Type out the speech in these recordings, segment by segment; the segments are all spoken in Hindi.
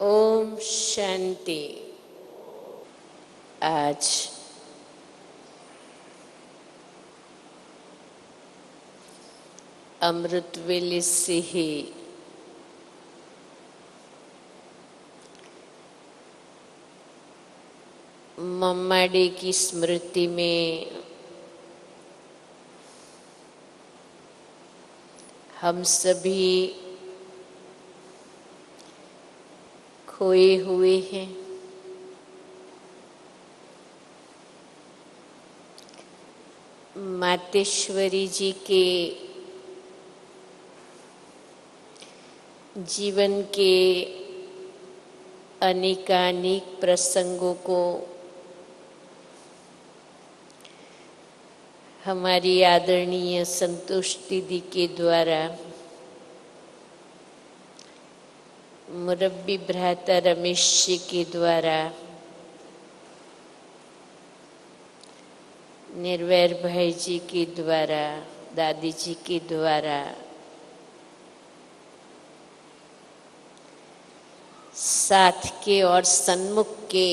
ओम शांति। आज अमृत वेले से ही मम्माडी की स्मृति में हम सभी खोए हुए हैं। मातेश्वरी जी के जीवन के अनेकानेक प्रसंगों को हमारी आदरणीय संतोष दीदी के द्वारा मुरब्बी भ्राता रमेश जी के द्वारा, निर्वैर भाई जी के द्वारा, दादी जी के द्वारा साथ के और सन्मुख के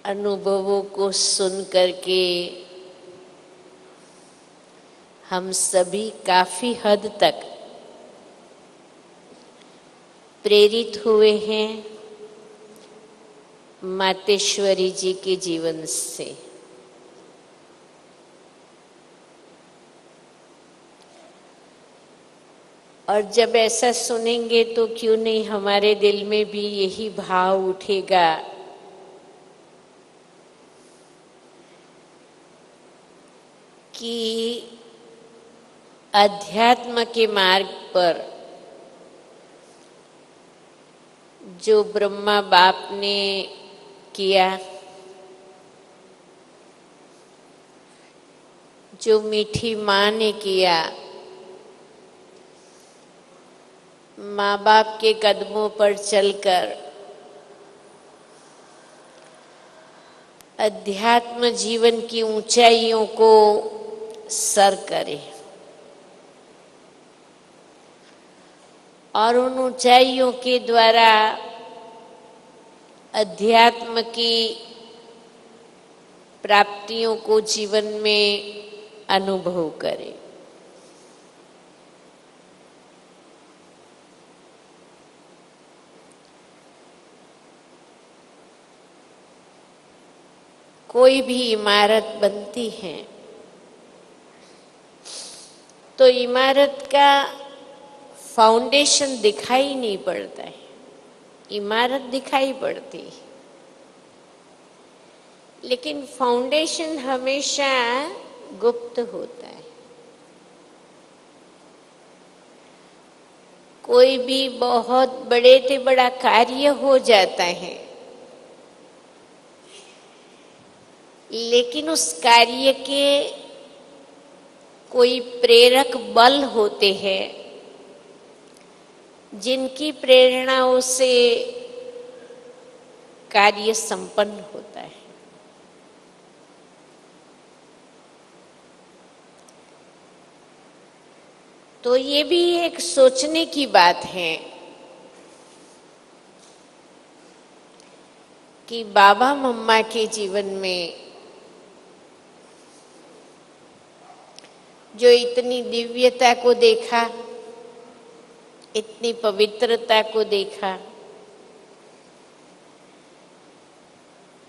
अनुभवों को सुन करके हम सभी काफी हद तक प्रेरित हुए हैं मातेश्वरी जी के जीवन से। और जब ऐसा सुनेंगे तो क्यों नहीं हमारे दिल में भी यही भाव उठेगा कि अध्यात्म के मार्ग पर जो ब्रह्मा बाप ने किया, जो मीठी माँ ने किया, माँ बाप के कदमों पर चलकर अध्यात्म जीवन की ऊंचाइयों को सर करे और उन ऊंचाइयों के द्वारा अध्यात्म की प्राप्तियों को जीवन में अनुभव करे। कोई भी इमारत बनती है तो इमारत का फाउंडेशन दिखाई नहीं पड़ता है, इमारत दिखाई पड़ती है, लेकिन फाउंडेशन हमेशा गुप्त होता है। कोई भी बहुत बड़े से बड़ा कार्य हो जाता है, लेकिन उस कार्य के कोई प्रेरक बल होते हैं जिनकी प्रेरणाओं से कार्य संपन्न होता है। तो ये भी एक सोचने की बात है कि बाबा मम्मा के जीवन में जो इतनी दिव्यता को देखा, इतनी पवित्रता को देखा,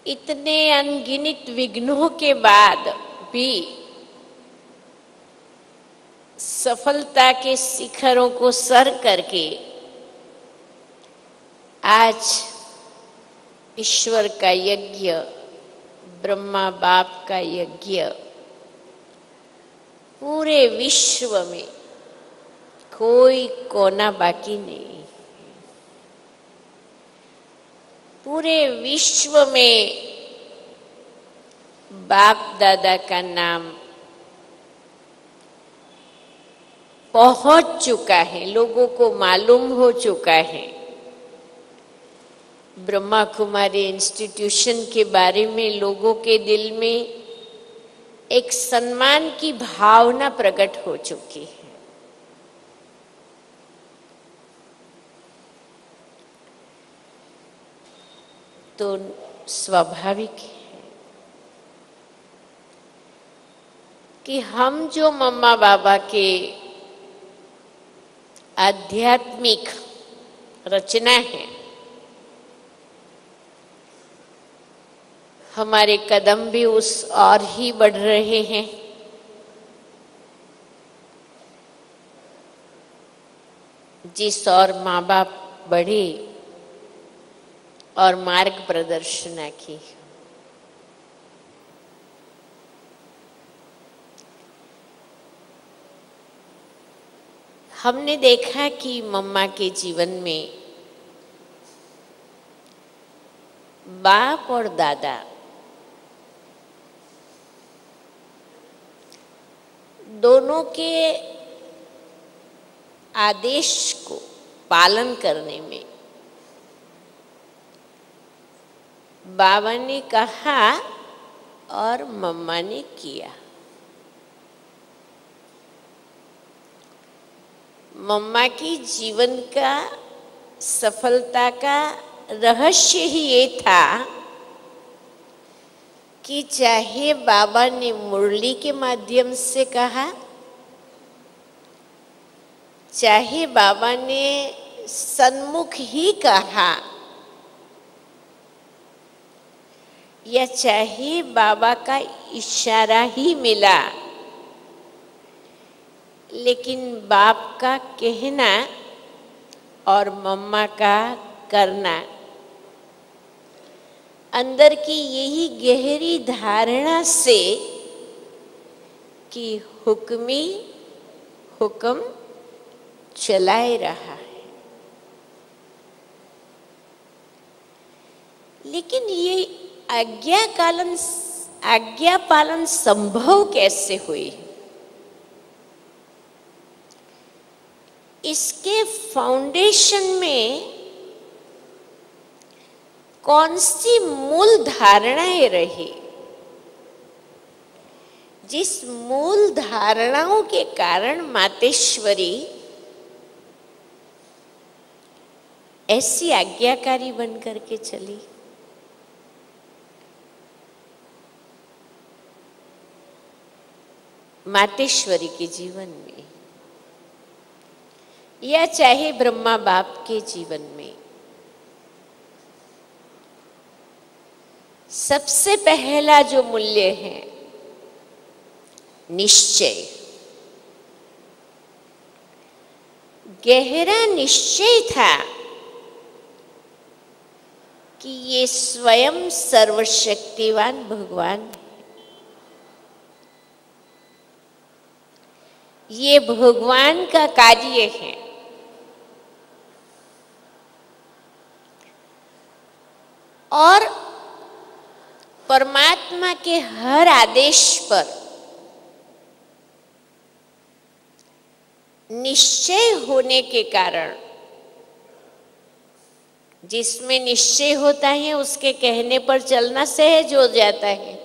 इतने अनगिनत विघ्नों के बाद भी सफलता के शिखरों को सर करके आज ईश्वर का यज्ञ, ब्रह्मा बाप का यज्ञ पूरे विश्व में कोई कोना बाकी नहीं, पूरे विश्व में बाप दादा का नाम पहुंच चुका है, लोगों को मालूम हो चुका है। ब्रह्मा कुमारी इंस्टीट्यूशन के बारे में लोगों के दिल में एक सम्मान की भावना प्रकट हो चुकी है। तो स्वाभाविक है कि हम जो मम्मा बाबा के आध्यात्मिक रचना है, हमारे कदम भी उस और ही बढ़ रहे हैं। जिस और माँ बाप बढ़े और मार्ग प्रदर्शना की। हमने देखा कि मम्मा के जीवन में बाप और दादा दोनों के आदेश को पालन करने में बाबा ने कहा और मम्मा ने किया। मम्मा की जीवन का सफलता का रहस्य ही ये था कि चाहे बाबा ने मुरली के माध्यम से कहा, चाहे बाबा ने सन्मुख ही कहा, या चाहे बाबा का इशारा ही मिला, लेकिन बाप का कहना और मम्मा का करना, अंदर की यही गहरी धारणा से कि हुक्मी हुक्म चलाए रहा है। लेकिन ये आज्ञा पालन संभव कैसे हुई? इसके फाउंडेशन में कौन सी मूल धारणाएं रही, जिस मूल धारणाओं के कारण मातेश्वरी ऐसी आज्ञाकारी बन करके चली? मातेश्वरी के जीवन में या चाहे ब्रह्मा बाप के जीवन में सबसे पहला जो मूल्य है निश्चय, गहरा निश्चय था कि ये स्वयं सर्वशक्तिवान भगवान है, ये भगवान का कार्य है। और परमात्मा के हर आदेश पर निश्चय होने के कारण, जिसमें निश्चय होता है उसके कहने पर चलना सहज हो जाता है।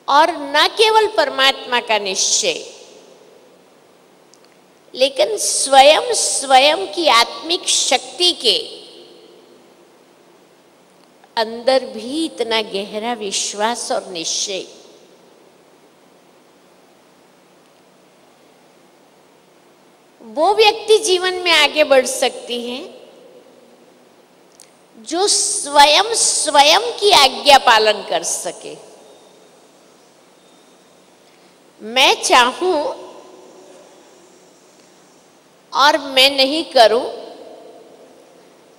और न केवल परमात्मा का निश्चय, लेकिन स्वयं की आत्मिक शक्ति के अंदर भी इतना गहरा विश्वास और निश्चय। वो व्यक्ति जीवन में आगे बढ़ सकती है जो स्वयं की आज्ञा पालन कर सके। मैं चाहूं और मैं नहीं करूं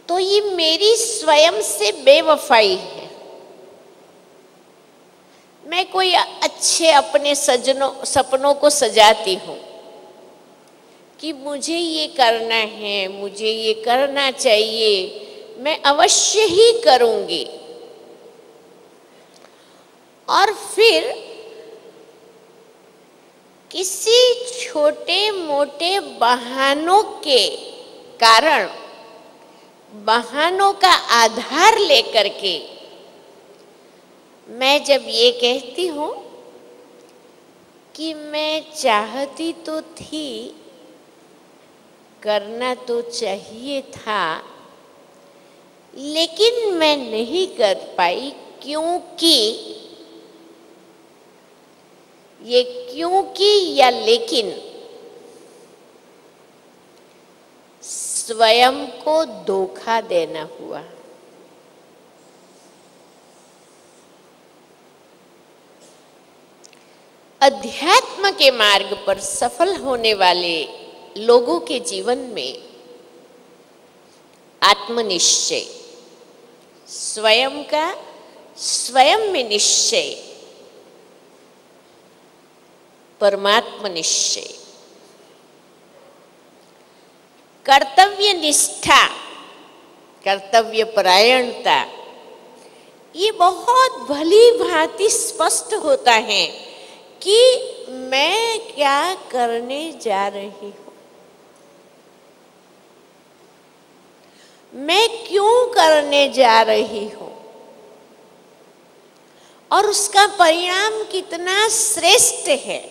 तो ये मेरी स्वयं से बेवफाई है। मैं कोई अच्छे अपने सपनों को सजाती हूं कि मुझे ये करना है, मुझे ये करना चाहिए, मैं अवश्य ही करूंगी। और फिर किसी छोटे मोटे बहानों के कारण, बहानों का आधार लेकर के मैं जब ये कहती हूँ कि मैं चाहती तो थी करना तो चाहिए था, लेकिन मैं नहीं कर पाई क्योंकि, ये क्योंकि या लेकिन स्वयं को धोखा देना हुआ। अध्यात्म के मार्ग पर सफल होने वाले लोगों के जीवन में आत्मनिश्चय, स्वयं का स्वयं में निश्चय, परमात्मा निश्चय, कर्तव्य निष्ठा, कर्तव्य परायणता, ये बहुत भली भांति स्पष्ट होता है कि मैं क्या करने जा रही हूं, मैं क्यों करने जा रही हूं, और उसका परिणाम कितना श्रेष्ठ है।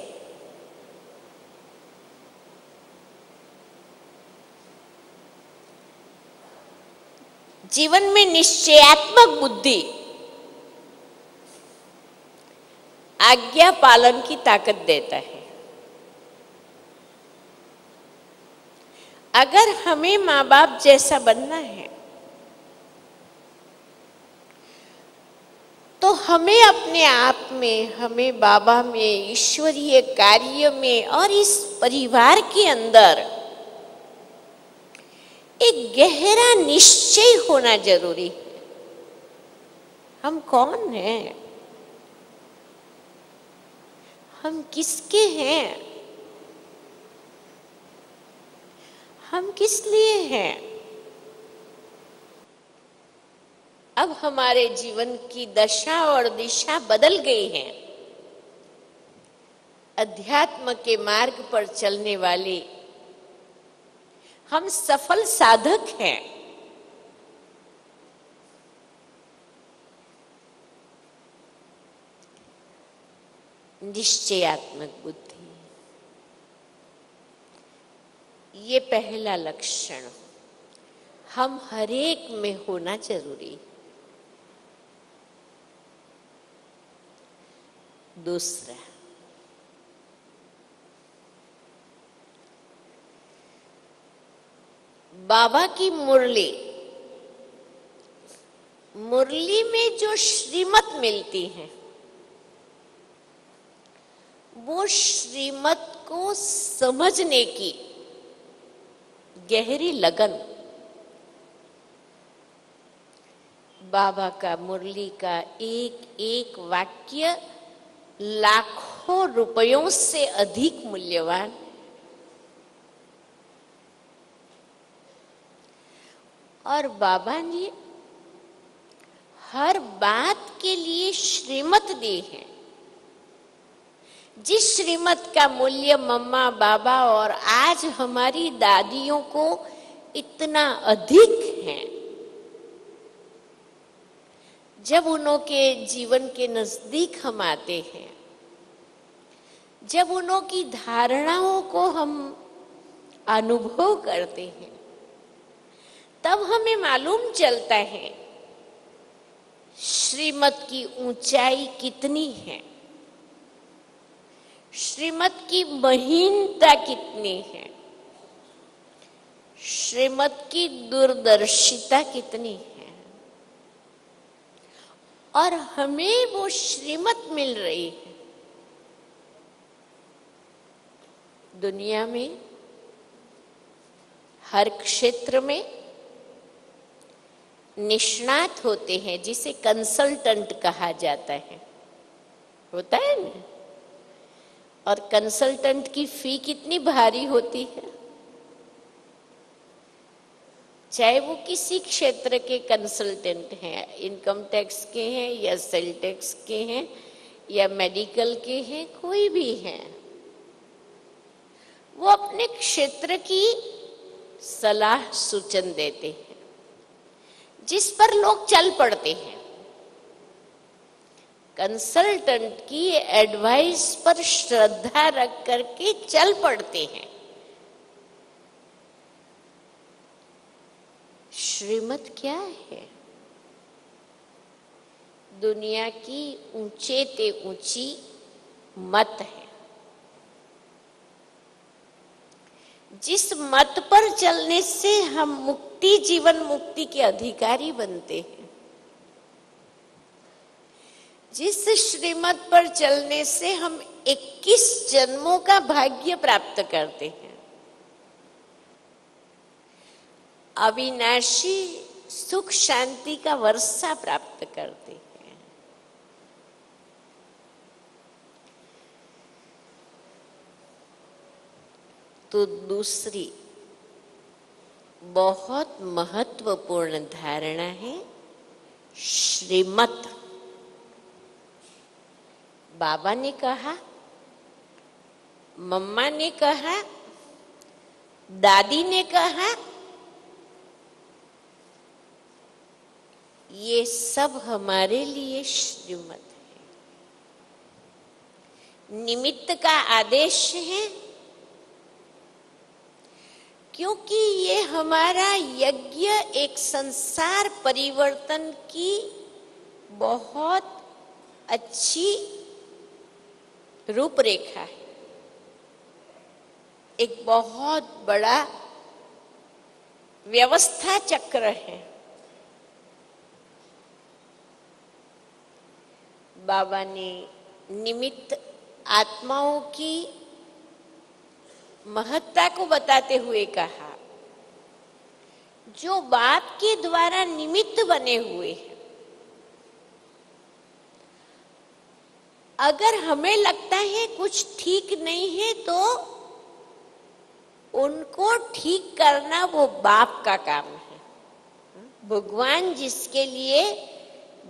जीवन में निश्चयात्मक बुद्धि आज्ञा पालन की ताकत देता है। अगर हमें माँ बाप जैसा बनना है तो हमें अपने आप में, हमें बाबा में, ईश्वरीय कार्य में और इस परिवार के अंदर एक गहरा निश्चय होना जरूरी है। हम कौन हैं, हम किसके हैं, हम किस लिए हैं। अब हमारे जीवन की दशा और दिशा बदल गई है। अध्यात्म के मार्ग पर चलने वाले हम सफल साधक हैं। निश्चयात्मक बुद्धि, ये पहला लक्षण हम हरेक में होना जरूरी। दूसरा, बाबा की मुरली, मुरली में जो श्रीमत मिलती है वो श्रीमत को समझने की गहरी लगन, बाबा का मुरली का एक एक वाक्य लाखों रुपयों से अधिक मूल्यवान। और बाबा ने हर बात के लिए श्रीमत दी है। जिस श्रीमत का मूल्य मम्मा, बाबा और आज हमारी दादियों को इतना अधिक है, जब उनके जीवन के नजदीक हम आते हैं, जब उनकी धारणाओं को हम अनुभव करते हैं, तब हमें मालूम चलता है श्रीमत की ऊंचाई कितनी है, श्रीमत की महीनता कितनी है, श्रीमत की दूरदर्शिता कितनी है। और हमें वो श्रीमत मिल रही है। दुनिया में हर क्षेत्र में निष्णात होते हैं, जिसे कंसल्टेंट कहा जाता है, होता है ना। और कंसल्टेंट की फी कितनी भारी होती है, चाहे वो किसी क्षेत्र के कंसल्टेंट हैं, इनकम टैक्स के हैं या सेल टैक्स के हैं या मेडिकल के हैं, कोई भी हैं, वो अपने क्षेत्र की सलाह सूचन देते हैं, जिस पर लोग चल पड़ते हैं। कंसल्टेंट की एडवाइस पर श्रद्धा रख करके चल पड़ते हैं। श्रीमत क्या है? दुनिया की ऊंचे ते ऊंची मत है। जिस मत पर चलने से हम मुक्ति, जीवन मुक्ति के अधिकारी बनते हैं, जिस श्रीमत पर चलने से हम 21 जन्मों का भाग्य प्राप्त करते हैं, अविनाशी सुख शांति का वर्षा प्राप्त करते हैं, तो दूसरी बहुत महत्वपूर्ण धारणा है श्रीमत। बाबा ने कहा, मम्मा ने कहा, दादी ने कहा, ये सब हमारे लिए श्रीमत है, निमित्त का आदेश है, क्योंकि ये हमारा यज्ञ एक संसार परिवर्तन की बहुत अच्छी रूपरेखा है, एक बहुत बड़ा व्यवस्था चक्र है। बाबा ने निमित्त आत्माओं की महत्ता को बताते हुए कहा, जो बाप के द्वारा निमित्त बने हुए हैं, अगर हमें लगता है कुछ ठीक नहीं है तो उनको ठीक करना वो बाप का काम है। भगवान जिसके लिए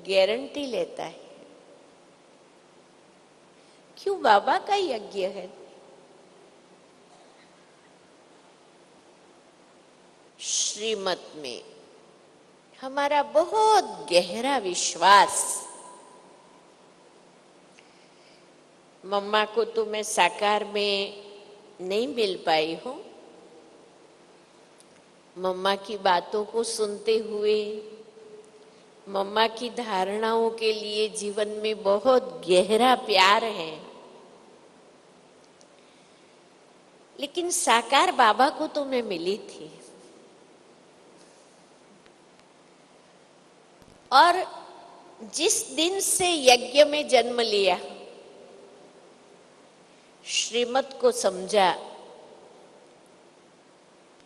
गारंटी लेता है, क्यों? बाबा का यज्ञ है। श्रीमत में हमारा बहुत गहरा विश्वास। मम्मा को तो मैं साकार में नहीं मिल पाई हूं। मम्मा की बातों को सुनते हुए, मम्मा की धारणाओं के लिए जीवन में बहुत गहरा प्यार है, लेकिन साकार बाबा को तो मैं मिली थी। और जिस दिन से यज्ञ में जन्म लिया, श्रीमत को समझा,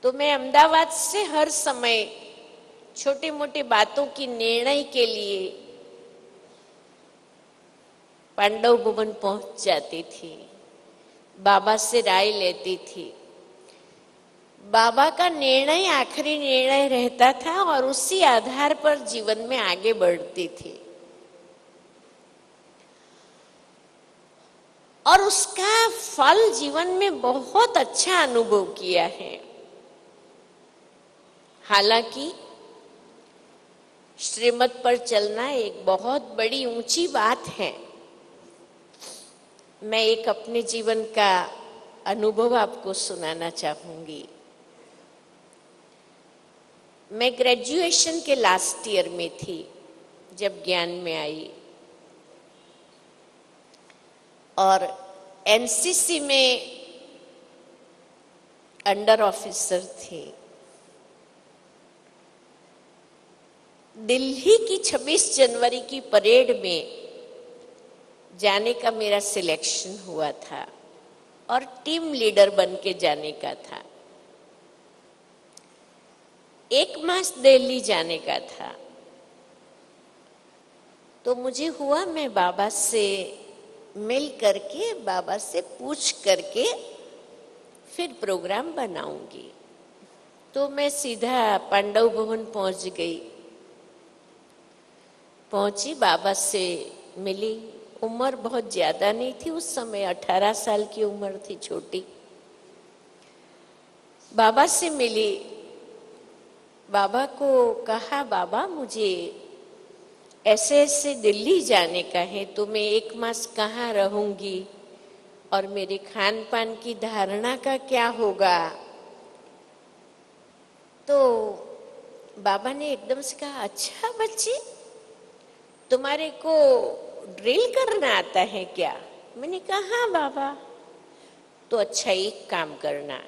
तो मैं अहमदाबाद से हर समय छोटी मोटी बातों की निर्णय के लिए पांडव भवन पहुंच जाती थी, बाबा से राय लेती थी। बाबा का निर्णय आखिरी निर्णय रहता था और उसी आधार पर जीवन में आगे बढ़ती थी, और उसका फल जीवन में बहुत अच्छा अनुभव किया है। हालांकि श्रीमत पर चलना एक बहुत बड़ी ऊंची बात है। मैं एक अपने जीवन का अनुभव आपको सुनाना चाहूंगी। मैं ग्रेजुएशन के लास्ट ईयर में थी जब ज्ञान में आई, और एनसीसी में अंडर ऑफिसर थी। दिल्ली की 26 जनवरी की परेड में जाने का मेरा सिलेक्शन हुआ था और टीम लीडर बन के जाने का था। 1 मास दिल्ली जाने का था। तो मुझे हुआ मैं बाबा से मिल करके, बाबा से पूछ करके फिर प्रोग्राम बनाऊंगी। तो मैं सीधा पांडव भवन पहुंच गई। पहुंची, बाबा से मिली। उम्र बहुत ज्यादा नहीं थी उस समय, 18 साल की उम्र थी, छोटी। बाबा से मिली। बाबा को कहा, बाबा मुझे ऐसे ऐसे दिल्ली जाने का है, तो मैं 1 मास कहाँ रहूंगी और मेरे खान पान की धारणा का क्या होगा। तो बाबा ने एकदम से कहा, अच्छा बच्ची, तुम्हारे को ड्रिल करना आता है क्या? मैंने कहा हाँ बाबा। तो अच्छा एक काम करना,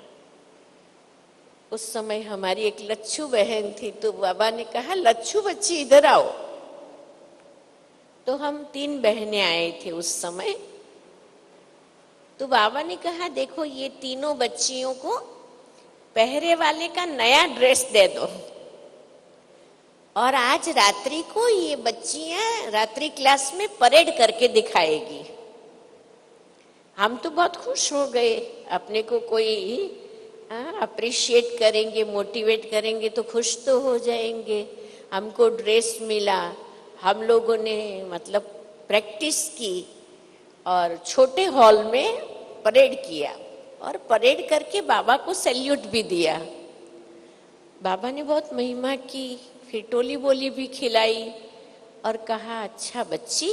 उस समय हमारी एक लच्छू बहन थी, तो बाबा ने कहा लच्छू बच्ची इधर आओ। तो हम 3 बहनें आए थे उस समय। तो बाबा ने कहा देखो ये तीनों बच्चियों को पहरे वाले का नया ड्रेस दे दो, और आज रात्रि को ये बच्चियां रात्रि क्लास में परेड करके दिखाएगी। हम तो बहुत खुश हो गए, अपने को कोई अप्रिशिएट करेंगे, मोटिवेट करेंगे तो खुश तो हो जाएंगे। हमको ड्रेस मिला, हम लोगों ने मतलब प्रैक्टिस की और छोटे हॉल में परेड किया, और परेड करके बाबा को सैल्यूट भी दिया। बाबा ने बहुत महिमा की, फिर टोली बोली भी खिलाई और कहा अच्छा बच्ची,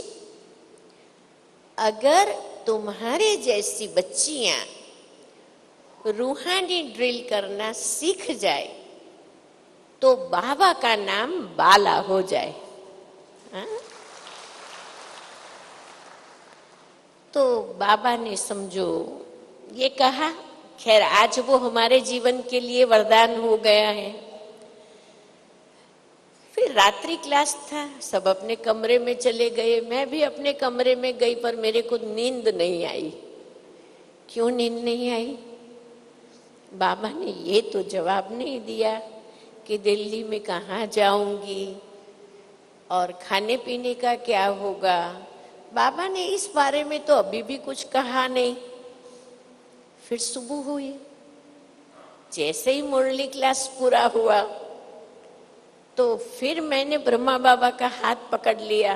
अगर तुम्हारे जैसी बच्चियां रूहानी ड्रिल करना सीख जाए तो बाबा का नाम बाला हो जाए। हा? तो बाबा ने समझो ये कहा। खैर आज वो हमारे जीवन के लिए वरदान हो गया है। फिर रात्रि क्लास था, सब अपने कमरे में चले गए, मैं भी अपने कमरे में गई, पर मेरे को नींद नहीं आई। क्यों नींद नहीं आई? बाबा ने ये तो जवाब नहीं दिया कि दिल्ली में कहाँ जाऊंगी और खाने पीने का क्या होगा। बाबा ने इस बारे में तो अभी भी कुछ कहा नहीं। फिर सुबह हुई, जैसे ही मुरली क्लास पूरा हुआ तो फिर मैंने ब्रह्मा बाबा का हाथ पकड़ लिया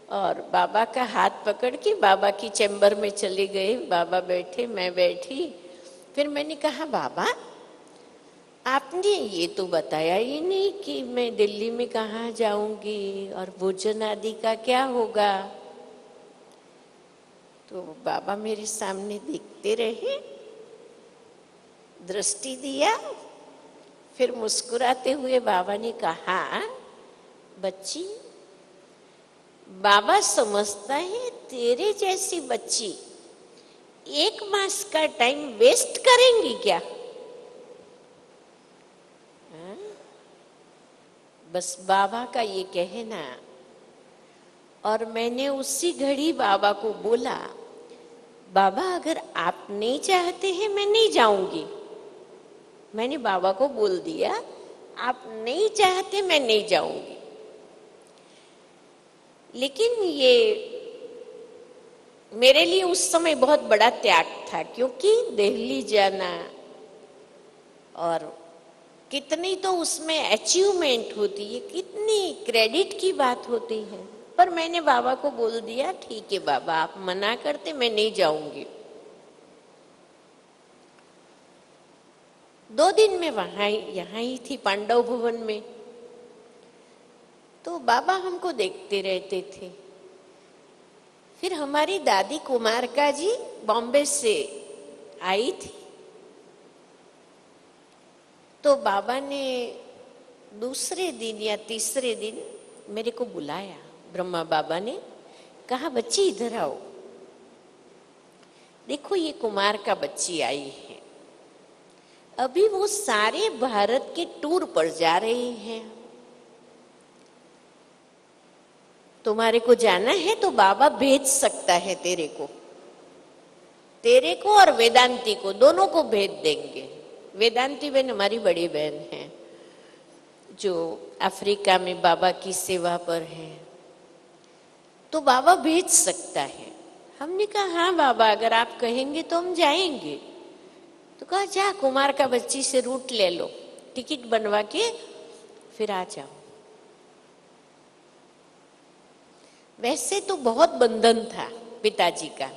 और बाबा का हाथ पकड़ के बाबा की चैम्बर में चले गए। बाबा बैठे, मैं बैठी। फिर मैंने कहा बाबा, आपने ये तो बताया ही नहीं कि मैं दिल्ली में कहाँ जाऊंगी और भोजन आदि का क्या होगा। तो बाबा मेरे सामने देखते रहे, दृष्टि दिया, फिर मुस्कुराते हुए बाबा ने कहा बच्ची, बाबा समझता है तेरे जैसी बच्ची 1 मास का टाइम वेस्ट करेंगी क्या? बस बाबा का ये कहना। और मैंने उसी घड़ी बाबा को बोला, बाबा अगर आप नहीं चाहते हैं मैं नहीं जाऊंगी। मैंने बाबा को बोल दिया, आप नहीं चाहते मैं नहीं जाऊंगी। लेकिन ये मेरे लिए उस समय बहुत बड़ा त्याग था, क्योंकि दिल्ली जाना और कितनी तो उसमें अचीवमेंट होती है, कितनी क्रेडिट की बात होती है। पर मैंने बाबा को बोल दिया, ठीक है बाबा, आप मना करते मैं नहीं जाऊंगी। 2 दिन में वहां यहाँ ही थी पांडव भवन में। तो बाबा हमको देखते रहते थे। फिर हमारी दादी कुमारका जी बॉम्बे से आई थी। तो बाबा ने दूसरे दिन या तीसरे दिन मेरे को बुलाया। ब्रह्मा बाबा ने कहा बच्ची इधर आओ, देखो ये कुमारका बच्ची आई है। अभी वो सारे भारत के टूर पर जा रही हैं। तुम्हारे को जाना है तो बाबा भेज सकता है तेरे को और वेदांती को, दोनों को भेज देंगे। वेदांती बहन हमारी बड़ी बहन है जो अफ्रीका में बाबा की सेवा पर है, तो बाबा भेज सकता है। हमने कहा हाँ बाबा, अगर आप कहेंगे तो हम जाएंगे। तो कहा जा, कुमार का बच्ची से रूट ले लो, टिकट बनवा के फिर आ जाओ। वैसे तो बहुत बंधन था पिताजी का,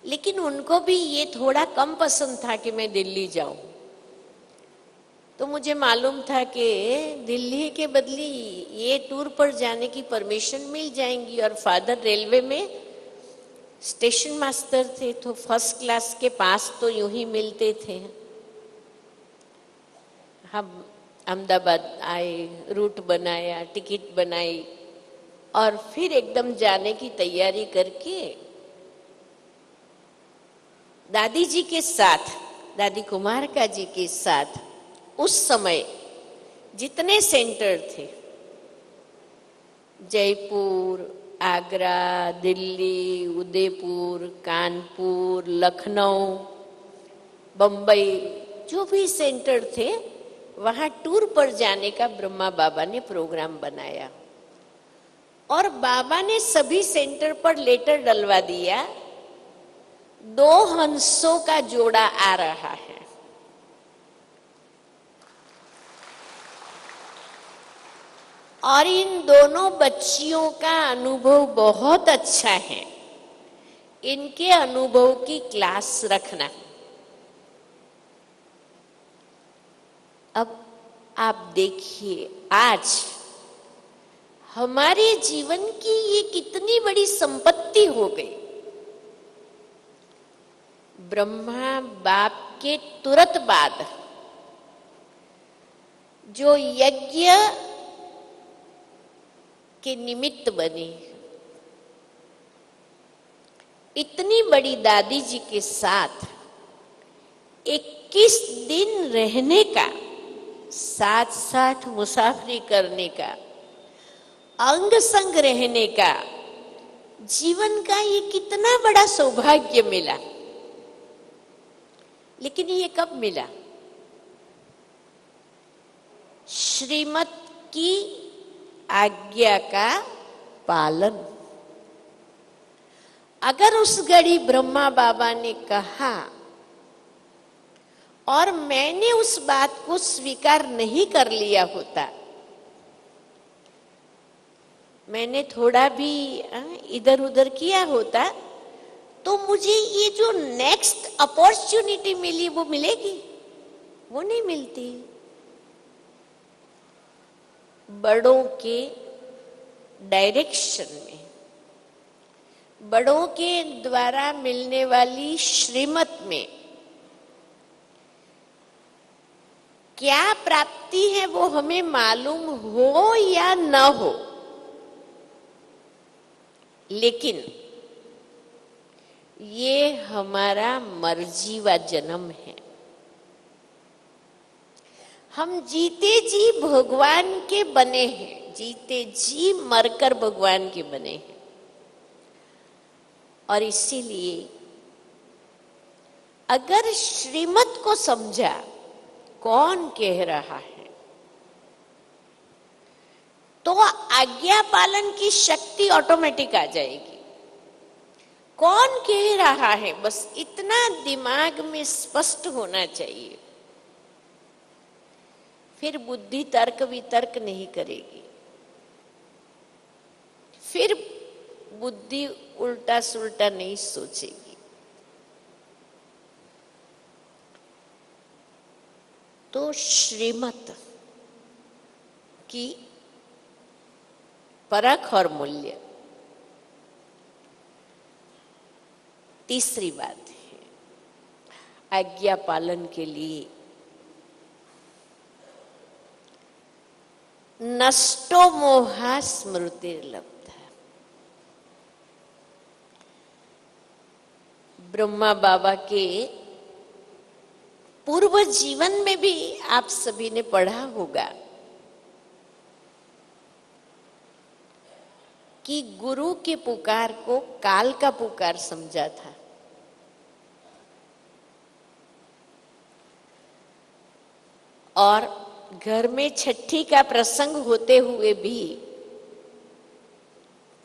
लेकिन उनको भी ये थोड़ा कम पसंद था कि मैं दिल्ली जाऊं। तो मुझे मालूम था कि दिल्ली के बदले ये टूर पर जाने की परमिशन मिल जाएंगी। और फादर रेलवे में स्टेशन मास्टर थे, तो फर्स्ट क्लास के पास तो यूं ही मिलते थे। हम अहमदाबाद आए, रूट बनाया, टिकट बनाई और फिर एकदम जाने की तैयारी करके दादी जी के साथ, दादी कुमारिका जी के साथ उस समय जितने सेंटर थे, जयपुर, आगरा, दिल्ली, उदयपुर, कानपुर, लखनऊ, बम्बई, जो भी सेंटर थे वहां टूर पर जाने का ब्रह्मा बाबा ने प्रोग्राम बनाया और बाबा ने सभी सेंटर पर लेटर डलवा दिया, 2 हंसों का जोड़ा आ रहा है। और इन दोनों बच्चियों का अनुभव बहुत अच्छा है, इनके अनुभव की क्लास रखना। अब आप देखिए आज हमारे जीवन की ये कितनी बड़ी संपत्ति हो गई। ब्रह्मा बाप के तुरंत बाद जो यज्ञ के निमित्त बनी, इतनी बड़ी दादी जी के साथ 21 दिन रहने का, साथ साथ मुसाफरी करने का, अंग संग रहने का, जीवन का ये कितना बड़ा सौभाग्य मिला। लेकिन ये कब मिला? श्रीमत की आज्ञा का पालन। अगर उस घड़ी ब्रह्मा बाबा ने कहा और मैंने उस बात को स्वीकार नहीं कर लिया होता, मैंने थोड़ा भी इधर उधर किया होता, तो मुझे ये जो नेक्स्ट अपॉर्चुनिटी मिली वो मिलेगी? वो नहीं मिलती। बड़ों के डायरेक्शन में, बड़ों के द्वारा मिलने वाली श्रीमत में क्या प्राप्ति है वो हमें मालूम हो या न हो, लेकिन ये हमारा मर्जी व जन्म है। हम जीते जी भगवान के बने हैं, जीते जी मरकर भगवान के बने हैं। और इसीलिए अगर श्रीमत को समझा कौन कह रहा है, तो आज्ञा पालन की शक्ति ऑटोमेटिक आ जाएगी। कौन कह रहा है, बस इतना दिमाग में स्पष्ट होना चाहिए। फिर बुद्धि तर्क वितर्क नहीं करेगी, फिर बुद्धि उल्टा सुल्टा नहीं सोचेगी। तो श्रीमत की परख और मूल्य। तीसरी बात है, आज्ञा पालन के लिए नष्टो मोहा स्मृतिर्लब्धा। ब्रह्मा बाबा के पूर्व जीवन में भी आप सभी ने पढ़ा होगा कि गुरु के पुकार को काल का पुकार समझा था। और घर में छठी का प्रसंग होते हुए भी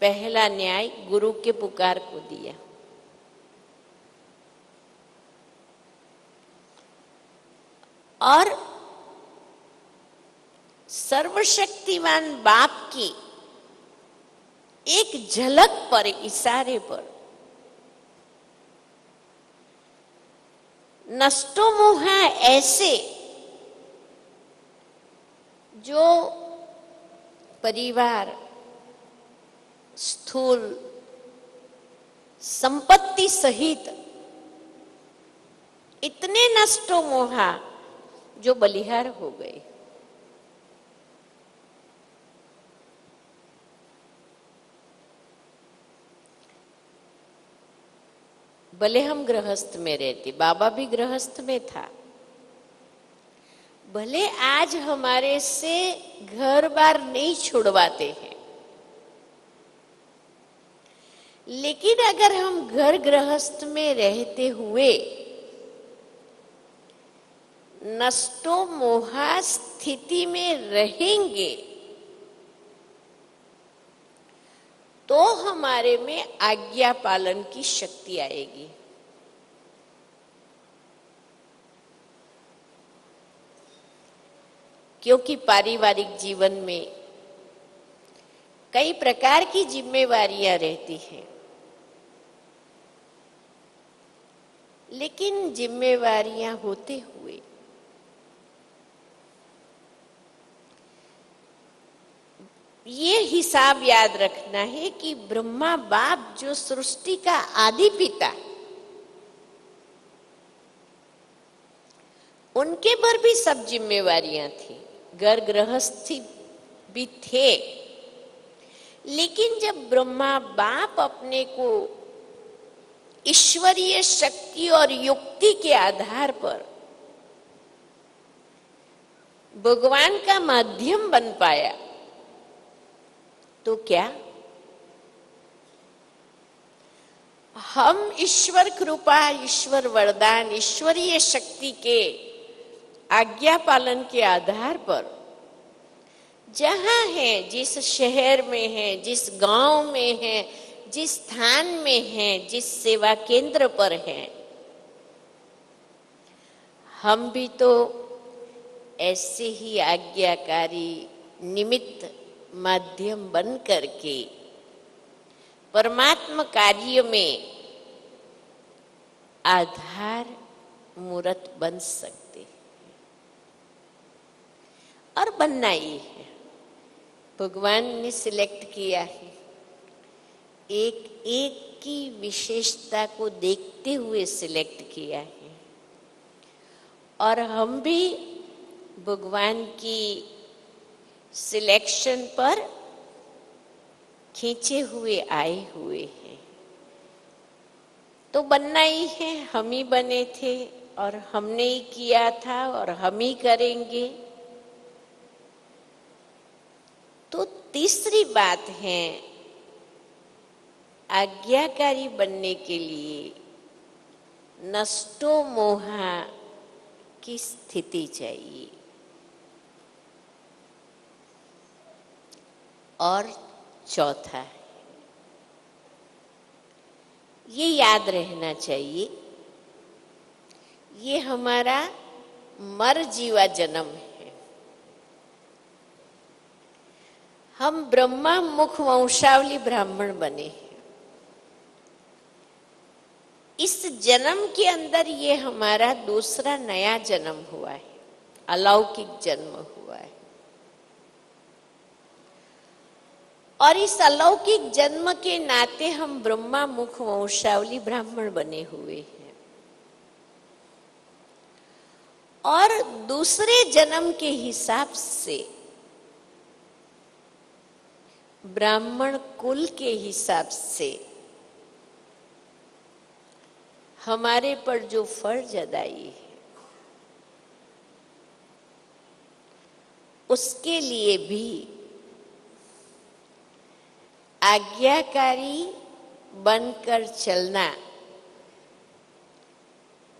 पहला न्याय गुरु के पुकार को दिया। और सर्वशक्तिमान बाप की एक झलक पर, इशारे पर नष्टो मोहा ऐसे जो परिवार, स्थूल संपत्ति सहित इतने नष्टो मोहा जो बलिहार हो गए। भले हम गृहस्थ में रहते, बाबा भी गृहस्थ में था, भले आज हमारे से घर बार नहीं छुड़वाते हैं, लेकिन अगर हम घर गृहस्थ में रहते हुए नष्टो मोहा स्थिति में रहेंगे तो हमारे में आज्ञा पालन की शक्ति आएगी। क्योंकि पारिवारिक जीवन में कई प्रकार की जिम्मेवारियां रहती हैं, लेकिन जिम्मेवारियां होते हुए ये हिसाब याद रखना है कि ब्रह्मा बाप जो सृष्टि का आदि पिता, उनके पर भी सब जिम्मेवारियां थी, घर गृहस्थी भी थे, लेकिन जब ब्रह्मा बाप अपने को ईश्वरीय शक्ति और युक्ति के आधार पर भगवान का माध्यम बन पाया, तो क्या हम ईश्वर कृपा, ईश्वर वरदान, ईश्वरीय शक्ति के आज्ञा पालन के आधार पर जहां है, जिस शहर में है, जिस गांव में है, जिस स्थान में है, जिस सेवा केंद्र पर है, हम भी तो ऐसे ही आज्ञाकारी निमित्त माध्यम बन करके परमात्मा कार्य में आधार मूर्त बन सकते हैं, और बनना ही है। भगवान ने सिलेक्ट किया है, एक एक की विशेषता को देखते हुए सिलेक्ट किया है, और हम भी भगवान की सिलेक्शन पर खींचे हुए आए हुए हैं। तो बनना ही है, हम ही बने थे और हमने ही किया था और हम ही करेंगे। तो तीसरी बात है, आज्ञाकारी बनने के लिए नष्टो मोहा की स्थिति चाहिए। और चौथा, ये याद रहना चाहिए, ये हमारा मर जीवा जन्म है। हम ब्रह्मा मुख वंशावली ब्राह्मण बने हैं। इस जन्म के अंदर ये हमारा दूसरा नया जन्म हुआ है, अलौकिक जन्म हुआ है। और इस अलौकिक जन्म के नाते हम ब्रह्मा मुख वंशावली ब्राह्मण बने हुए हैं, और दूसरे जन्म के हिसाब से ब्राह्मण कुल के हिसाब से हमारे पर जो फर्ज अदाई है, उसके लिए भी आज्ञाकारी बनकर चलना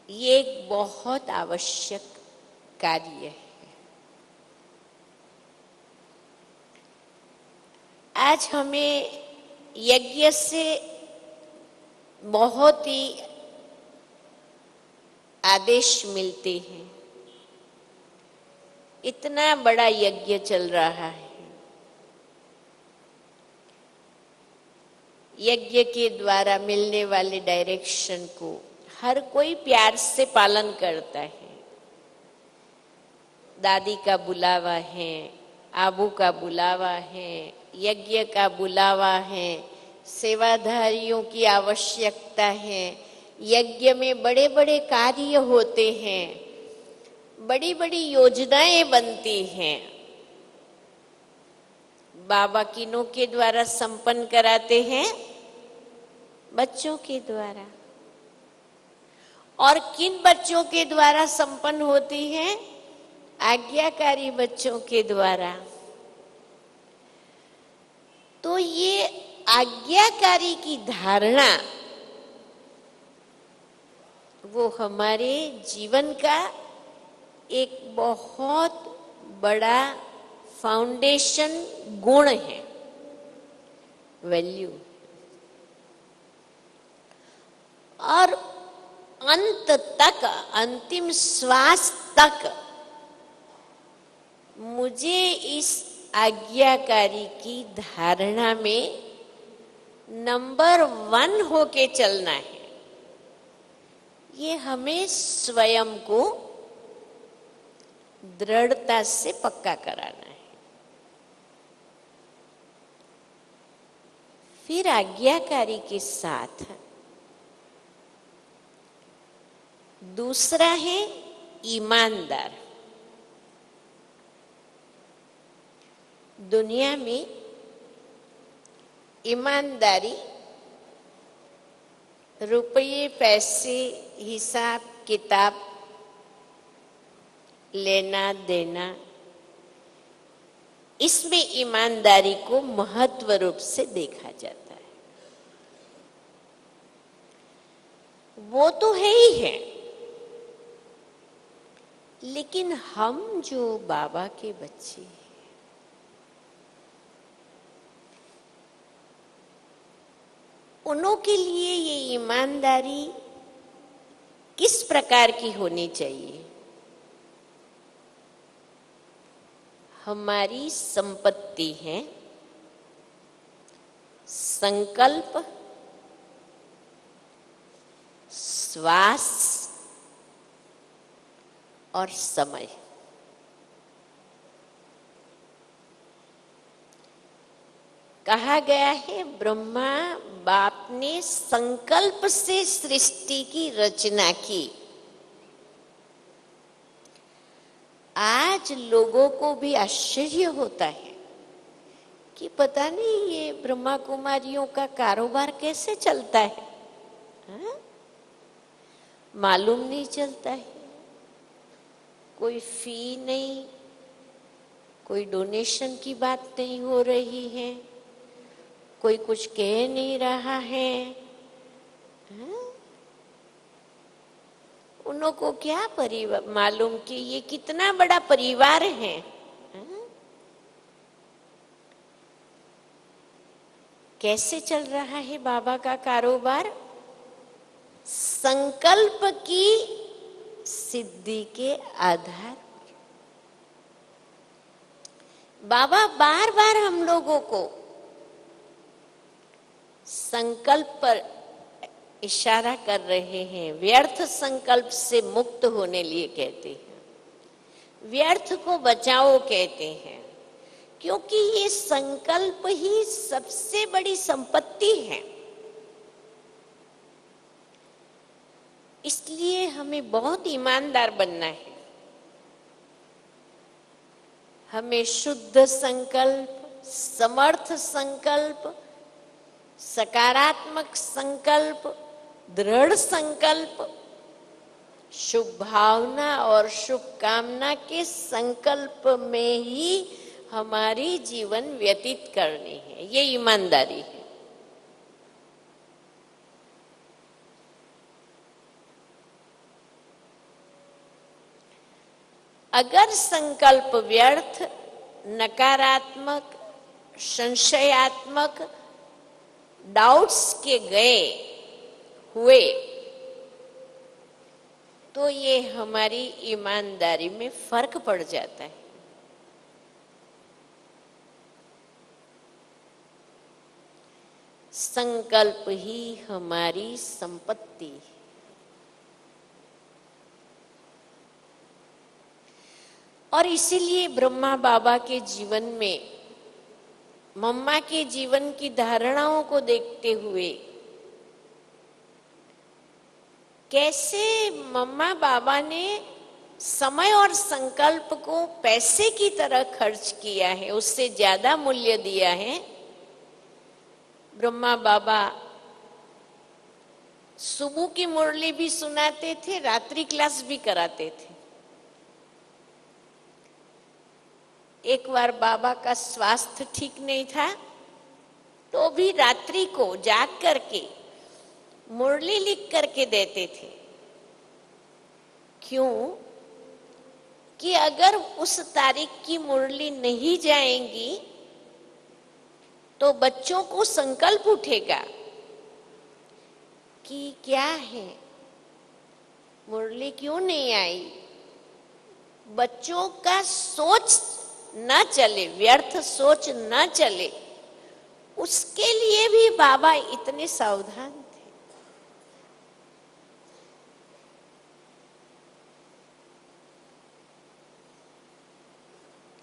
ये एक बहुत आवश्यक कार्य है। आज हमें यज्ञ से बहुत ही आदेश मिलते हैं, इतना बड़ा यज्ञ चल रहा है, यज्ञ के द्वारा मिलने वाले डायरेक्शन को हर कोई प्यार से पालन करता है। दादी का बुलावा है, आबू का बुलावा है, यज्ञ का बुलावा है, सेवाधारियों की आवश्यकता है। यज्ञ में बड़े बड़े कार्य होते हैं, बड़ी बड़ी योजनाएं बनती हैं। बाबा किनों के द्वारा संपन्न कराते हैं? बच्चों के द्वारा। और किन बच्चों के द्वारा संपन्न होती है? आज्ञाकारी बच्चों के द्वारा। तो ये आज्ञाकारी की धारणा वो हमारे जीवन का एक बहुत बड़ा फाउंडेशन गुण है, वैल्यू। और अंत तक, अंतिम श्वास तक मुझे इस आज्ञाकारी की धारणा में नंबर 1 होके चलना है। ये हमें स्वयं को दृढ़ता से पक्का कराना है। फिर आज्ञाकारी के साथ दूसरा है ईमानदार। दुनिया में ईमानदारी रुपये, पैसे, हिसाब किताब, लेना देना, इसमें ईमानदारी को महत्व रूप से देखा जाता है। वो तो है ही है, लेकिन हम जो बाबा के बच्चे हैं, उनों के लिए ये ईमानदारी किस प्रकार की होनी चाहिए? हमारी संपत्ति है संकल्प, श्वास और समय। कहा गया है ब्रह्मा बाप ने संकल्प से सृष्टि की रचना की। आज लोगों को भी आश्चर्य होता है कि पता नहीं ये ब्रह्मा कुमारियों का कारोबार कैसे चलता है, हा? मालूम नहीं चलता है। कोई फी नहीं, कोई डोनेशन की बात नहीं हो रही है, कोई कुछ कह नहीं रहा है। उन को क्या परिवार मालूम कि ये कितना बड़ा परिवार है। कैसे चल रहा है बाबा का कारोबार? संकल्प की सिद्धि के आधार। बाबा बार बार हम लोगों को संकल्प पर इशारा कर रहे हैं। व्यर्थ संकल्प से मुक्त होने लिए कहते हैं, व्यर्थ को बचाओ कहते हैं, क्योंकि ये संकल्प ही सबसे बड़ी संपत्ति है। इसलिए हमें बहुत ईमानदार बनना है। हमें शुद्ध संकल्प, समर्थ संकल्प, सकारात्मक संकल्प, दृढ़ संकल्प, शुभ भावना और शुभकामना के संकल्प में ही हमारी जीवन व्यतीत करनी है। ये ईमानदारी है। अगर संकल्प व्यर्थ, नकारात्मक, संशयात्मक, डाउट्स के गए हुए, तो ये हमारी ईमानदारी में फर्क पड़ जाता है। संकल्प ही हमारी संपत्ति है। और इसीलिए ब्रह्मा बाबा के जीवन में मम्मा के जीवन की धारणाओं को देखते हुए कैसे मम्मा बाबा ने समय और संकल्प को पैसे की तरह खर्च किया है, उससे ज्यादा मूल्य दिया है। ब्रह्मा बाबा सुबह की मुरली भी सुनाते थे, रात्रि क्लास भी कराते थे। एक बार बाबा का स्वास्थ्य ठीक नहीं था, तो भी रात्रि को जाग करके मुरली लिख करके देते थे। क्यों? कि अगर उस तारीख की मुरली नहीं जाएंगी तो बच्चों को संकल्प उठेगा कि क्या है, मुरली क्यों नहीं आई। बच्चों का सोच न चले, व्यर्थ सोच न चले, उसके लिए भी बाबा इतने सावधान थे।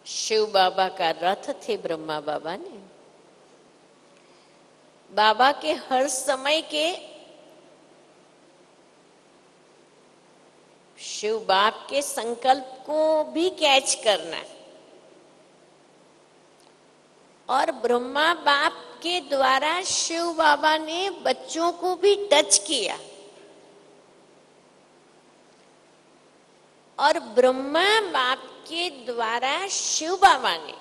शिव बाबा का रथ थे ब्रह्मा बाबा ने। बाबा के हर समय के शिव बाप के संकल्प को भी कैच करना और ब्रह्मा बाप के द्वारा शिव बाबा ने बच्चों को भी टच किया और ब्रह्मा बाप के द्वारा शिव बाबा ने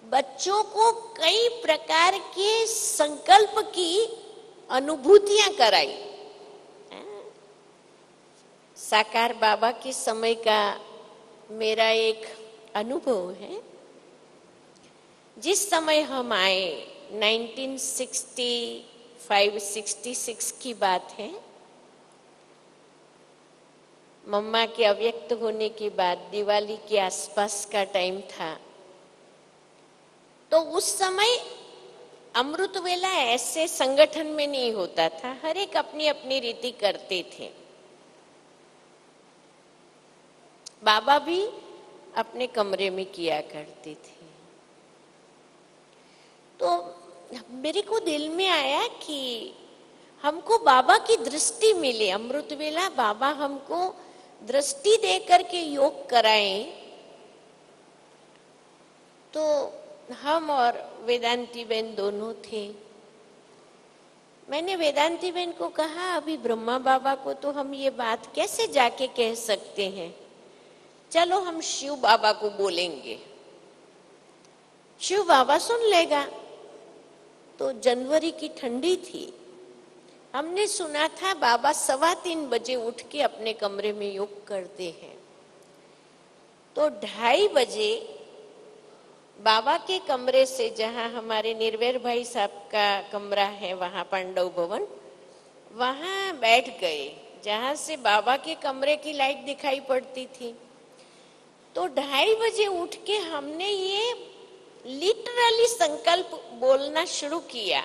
बच्चों को कई प्रकार के संकल्प की अनुभूतियां कराई। साकार बाबा के समय का मेरा एक अनुभव है। जिस समय हम आए 1965-66 की बात है, मम्मा के अव्यक्त होने के बाद दिवाली के आसपास का टाइम था। तो उस समय अमृत वेला ऐसे संगठन में नहीं होता था, हर एक अपनी अपनी रीति करते थे। बाबा भी अपने कमरे में किया करते थे। तो मेरे को दिल में आया कि हमको बाबा की दृष्टि मिले, अमृत वेला बाबा हमको दृष्टि दे करके योग कराएं। तो हम और वेदांती बहन दोनों थे। मैंने वेदांती बहन को कहा, अभी ब्रह्मा बाबा को तो हम ये बात कैसे जाके कह सकते हैं, चलो हम शिव बाबा को बोलेंगे, शिव बाबा सुन लेगा। तो जनवरी की ठंडी थी, हमने सुना था बाबा 3:15 बजे उठ के अपने कमरे में योग करते हैं। तो 2:30 बजे बाबा के कमरे से, जहां हमारे निर्वैर भाई साहब का कमरा है, वहां पांडव भवन, वहां बैठ गए जहां से बाबा के कमरे की लाइट दिखाई पड़ती थी। तो 2:30 बजे उठ के हमने ये लिटरली संकल्प बोलना शुरू किया,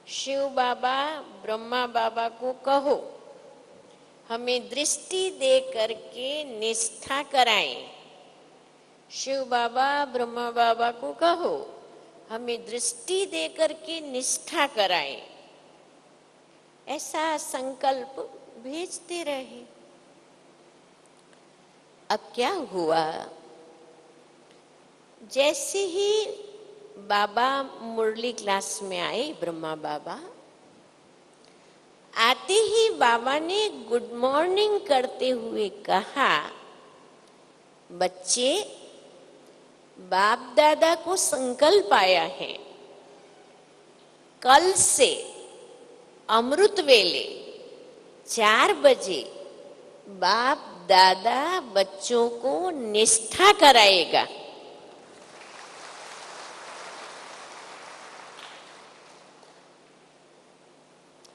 शिव बाबा ब्रह्मा बाबा को कहो हमें दृष्टि दे करके निष्ठा कराएं। शिव बाबा ब्रह्मा बाबा को कहो हमें दृष्टि दे करके निष्ठा कराएं। ऐसा संकल्प भेजते रहे। अब क्या हुआ, जैसे ही बाबा मुरली क्लास में आए, ब्रह्मा बाबा आते ही बाबा ने गुड मॉर्निंग करते हुए कहा, बच्चे बाप दादा को संकल्प आया है, कल से अमृत वेले 4 बजे बाप दादा बच्चों को निष्ठा कराएगा।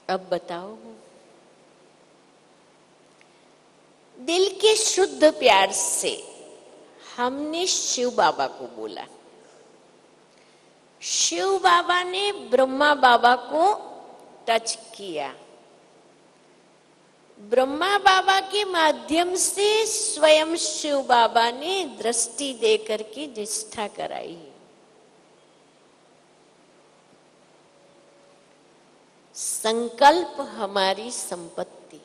अब बताओ, दिल के शुद्ध प्यार से हमने शिव बाबा को बोला, शिव बाबा ने ब्रह्मा बाबा को टच किया, ब्रह्मा बाबा के माध्यम से स्वयं शिव बाबा ने दृष्टि दे करके निष्ठा कराई। संकल्प हमारी संपत्ति,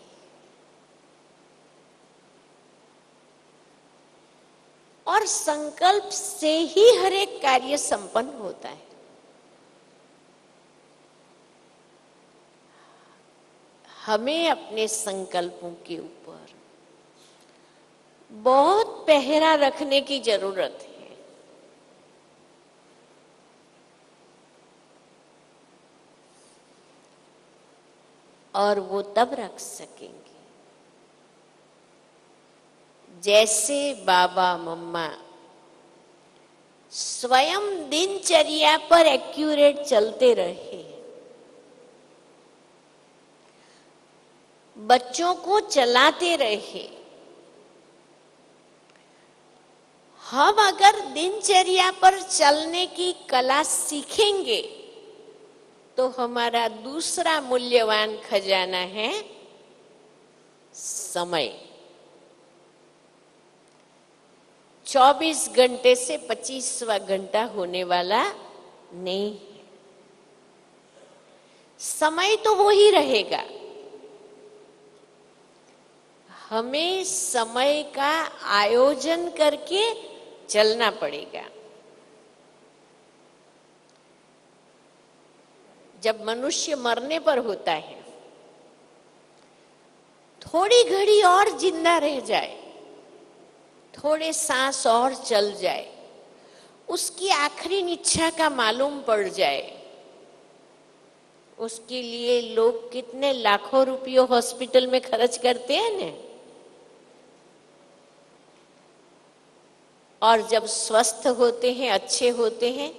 और संकल्प से ही हर एक कार्य संपन्न होता है। हमें अपने संकल्पों के ऊपर बहुत पहरा रखने की जरूरत है। और वो तब रख सकेंगे जैसे बाबा मम्मा स्वयं दिनचर्या पर एक्यूरेट चलते रहे, बच्चों को चलाते रहे। हम अगर दिनचर्या पर चलने की कला सीखेंगे तो हमारा दूसरा मूल्यवान खजाना है समय। 24 घंटे से 25वां घंटा होने वाला नहीं है। समय तो वो ही रहेगा। हमें समय का आयोजन करके चलना पड़ेगा। जब मनुष्य मरने पर होता है, थोड़ी घड़ी और जिंदा रह जाए, थोड़े सांस और चल जाए, उसकी आखिरी इच्छा का मालूम पड़ जाए, उसके लिए लोग कितने लाखों रुपयों हॉस्पिटल में खर्च करते हैं ना। और जब स्वस्थ होते हैं, अच्छे होते हैं,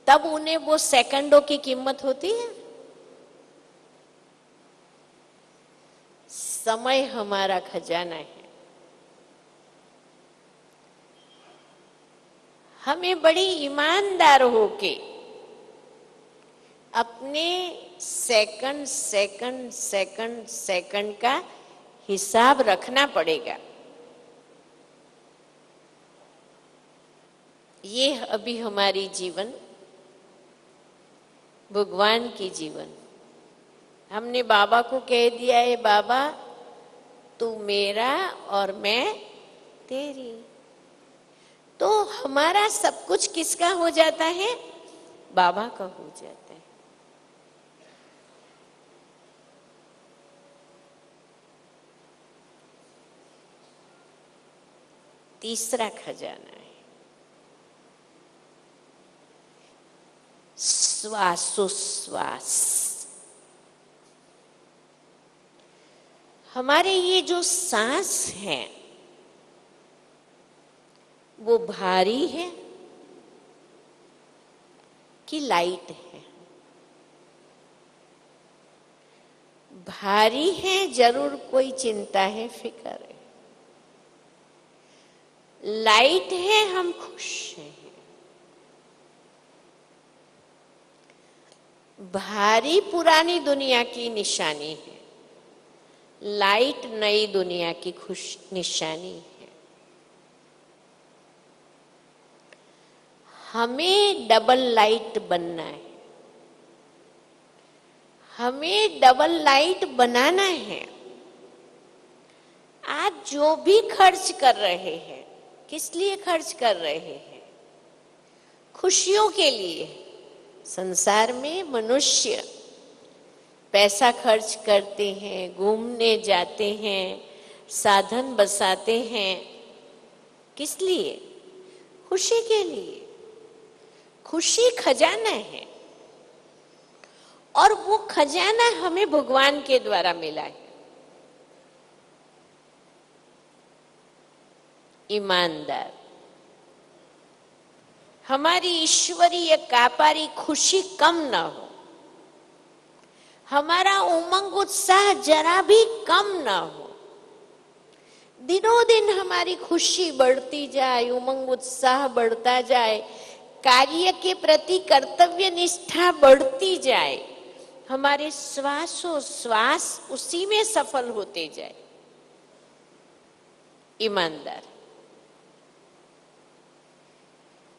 तब उन्हें वो सेकंडों की कीमत होती है। समय हमारा खजाना है। हमें बड़ी ईमानदार होके अपने सेकंड सेकंड सेकंड सेकंड का हिसाब रखना पड़ेगा। ये अभी हमारी जीवन, भगवान की जीवन। हमने बाबा को कह दिया है, बाबा तू मेरा और मैं तेरी। तो हमारा सब कुछ किसका हो जाता है? बाबा का हो जाता है। तीसरा खजाना है श्वासोश्वास। हमारे ये जो सांस है वो भारी है कि लाइट है? भारी है, जरूर कोई चिंता है, फिक्र है। लाइट है, हम खुश हैं। भारी पुरानी दुनिया की निशानी है, लाइट नई दुनिया की खुश निशानी है। हमें डबल लाइट बनना है। हमें डबल लाइट बनाना है। आप जो भी खर्च कर रहे हैं, किस लिए खर्च कर रहे हैं? खुशियों के लिए। संसार में मनुष्य पैसा खर्च करते हैं, घूमने जाते हैं, साधन बसाते हैं। किस लिए? खुशी के लिए। खुशी खजाना है और वो खजाना हमें भगवान के द्वारा मिला है। ईमानदार, हमारी ईश्वरीय कापारी खुशी कम ना हो, हमारा उमंग उत्साह जरा भी कम ना हो। दिनों दिन हमारी खुशी बढ़ती जाए, उमंग उत्साह बढ़ता जाए, कार्य के प्रति कर्तव्य निष्ठा बढ़ती जाए, हमारे श्वासोश्वास उसी में सफल होते जाए। ईमानदार,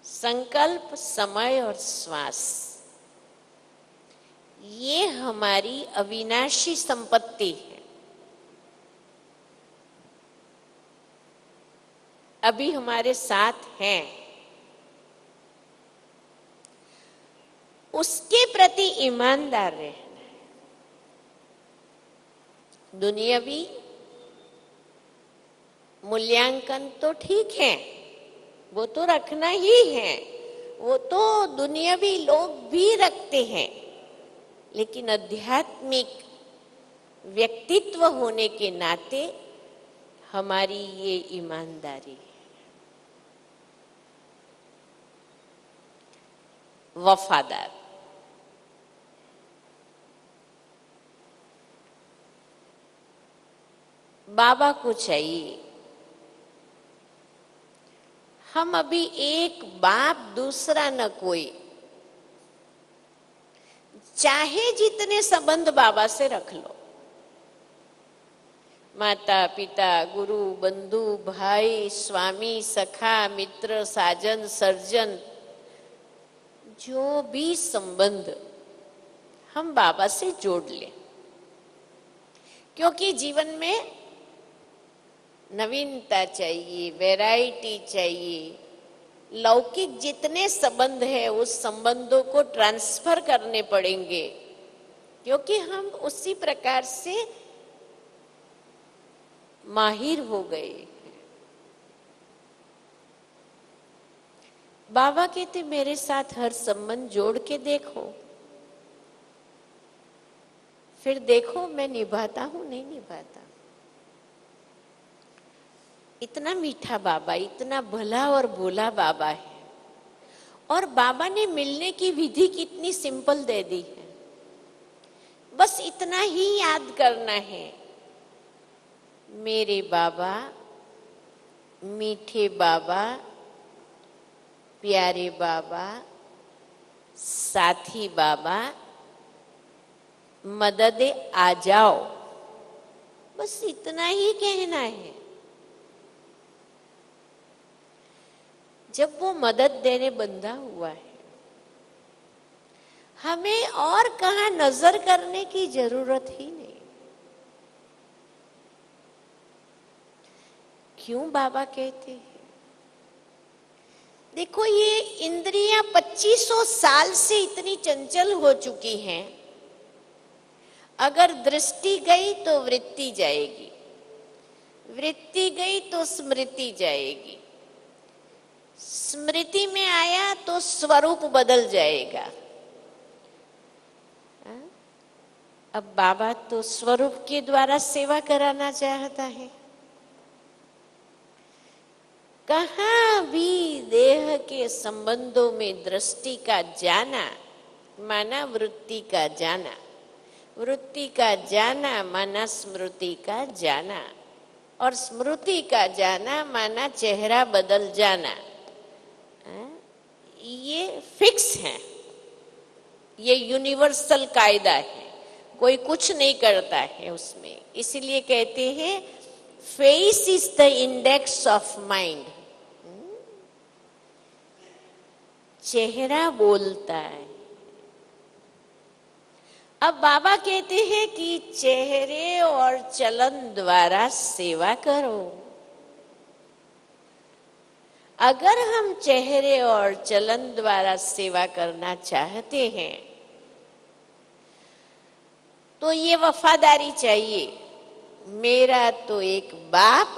संकल्प, समय और श्वास, ये हमारी अविनाशी संपत्ति है। अभी हमारे साथ हैं, उसके प्रति ईमानदार रहना है। दुनियावी मूल्यांकन तो ठीक है, वो तो रखना ही है, वो तो दुनियावी लोग भी रखते हैं, लेकिन आध्यात्मिक व्यक्तित्व होने के नाते हमारी ये ईमानदारी है, वफादार। बाबा को चाहिए हम अभी एक बाप दूसरा न कोई, चाहे जितने संबंध बाबा से रख लो, माता पिता गुरु बंधु भाई स्वामी सखा मित्र साजन सर्जन, जो भी संबंध हम बाबा से जोड़ लें, क्योंकि जीवन में नवीनता चाहिए, वैरायटी चाहिए। लौकिक जितने संबंध है उस संबंधों को ट्रांसफर करने पड़ेंगे, क्योंकि हम उसी प्रकार से माहिर हो गए। बाबा कहते मेरे साथ हर संबंध जोड़ के देखो, फिर देखो मैं निभाता हूं नहीं निभाता। इतना मीठा बाबा, इतना भला और भोला बाबा है, और बाबा ने मिलने की विधि कितनी सिंपल दे दी है। बस इतना ही याद करना है, मेरे बाबा, मीठे बाबा, प्यारे बाबा, साथी बाबा, मददे आ जाओ, बस इतना ही कहना है। जब वो मदद देने बंधा हुआ है, हमें और कहां नजर करने की जरूरत ही नहीं। क्यों बाबा कहते हैं? देखो ये इंद्रियां 2500 साल से इतनी चंचल हो चुकी हैं, अगर दृष्टि गई तो वृत्ति जाएगी, वृत्ति गई तो स्मृति जाएगी, स्मृति में आया तो स्वरूप बदल जाएगा। अब बाबा तो स्वरूप के द्वारा सेवा कराना चाहता है। कहां भी देह के संबंधों में दृष्टि का जाना माना वृत्ति का जाना, वृत्ति का जाना माना स्मृति का जाना, और स्मृति का जाना माना चेहरा बदल जाना। ये फिक्स है, ये यूनिवर्सल कायदा है, कोई कुछ नहीं करता है उसमें। इसलिए कहते हैं face is the index of mind, चेहरा बोलता है। अब बाबा कहते हैं कि चेहरे और चलन द्वारा सेवा करो। अगर हम चेहरे और चलन द्वारा सेवा करना चाहते हैं तो ये वफादारी चाहिए, मेरा तो एक बाप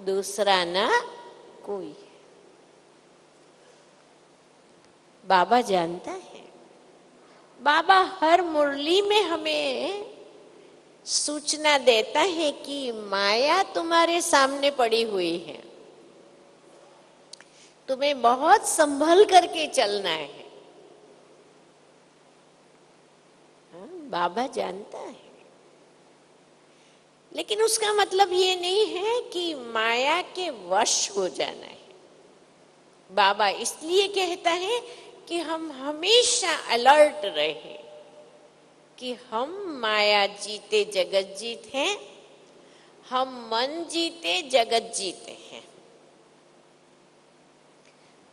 दूसरा ना कोई। बाबा जानता है, बाबा हर मुरली में हमें सूचना देता है कि माया तुम्हारे सामने पड़ी हुई है, तुम्हें बहुत संभल करके चलना है। बाबा जानता है, लेकिन उसका मतलब ये नहीं है कि माया के वश हो जाना है। बाबा इसलिए कहता है कि हम हमेशा अलर्ट रहे कि हम माया जीते जगत जीत हैं, हम मन जीते जगत जीते हैं।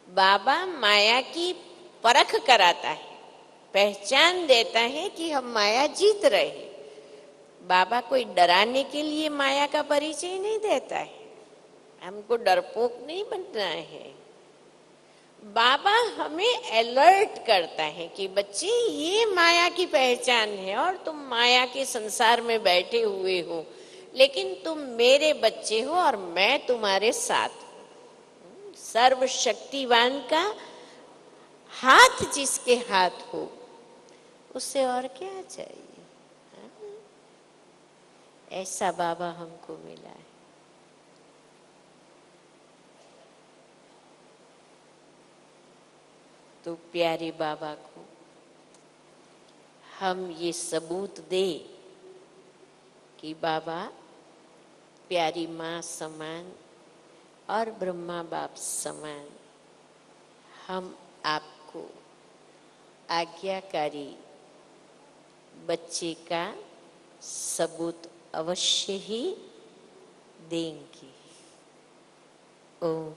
बाबा माया की परख कराता है, पहचान देता है कि हम माया जीत रहे। बाबा कोई डराने के लिए माया का परिचय नहीं देता है, हमको डरपोक नहीं बनना है। बाबा हमें अलर्ट करता है कि बच्चे ये माया की पहचान है और तुम माया के संसार में बैठे हुए हो, लेकिन तुम मेरे बच्चे हो और मैं तुम्हारे साथ हूं। सर्वशक्तिवान का हाथ जिसके हाथ हो, उससे और क्या चाहिए। हाँ? ऐसा बाबा हमको मिला है। तो प्यारे बाबा को हम ये सबूत दे कि बाबा प्यारी माँ समान और ब्रह्मा बाप समान हम आपको आज्ञाकारी बच्चे का सबूत अवश्य ही देंगे। ओम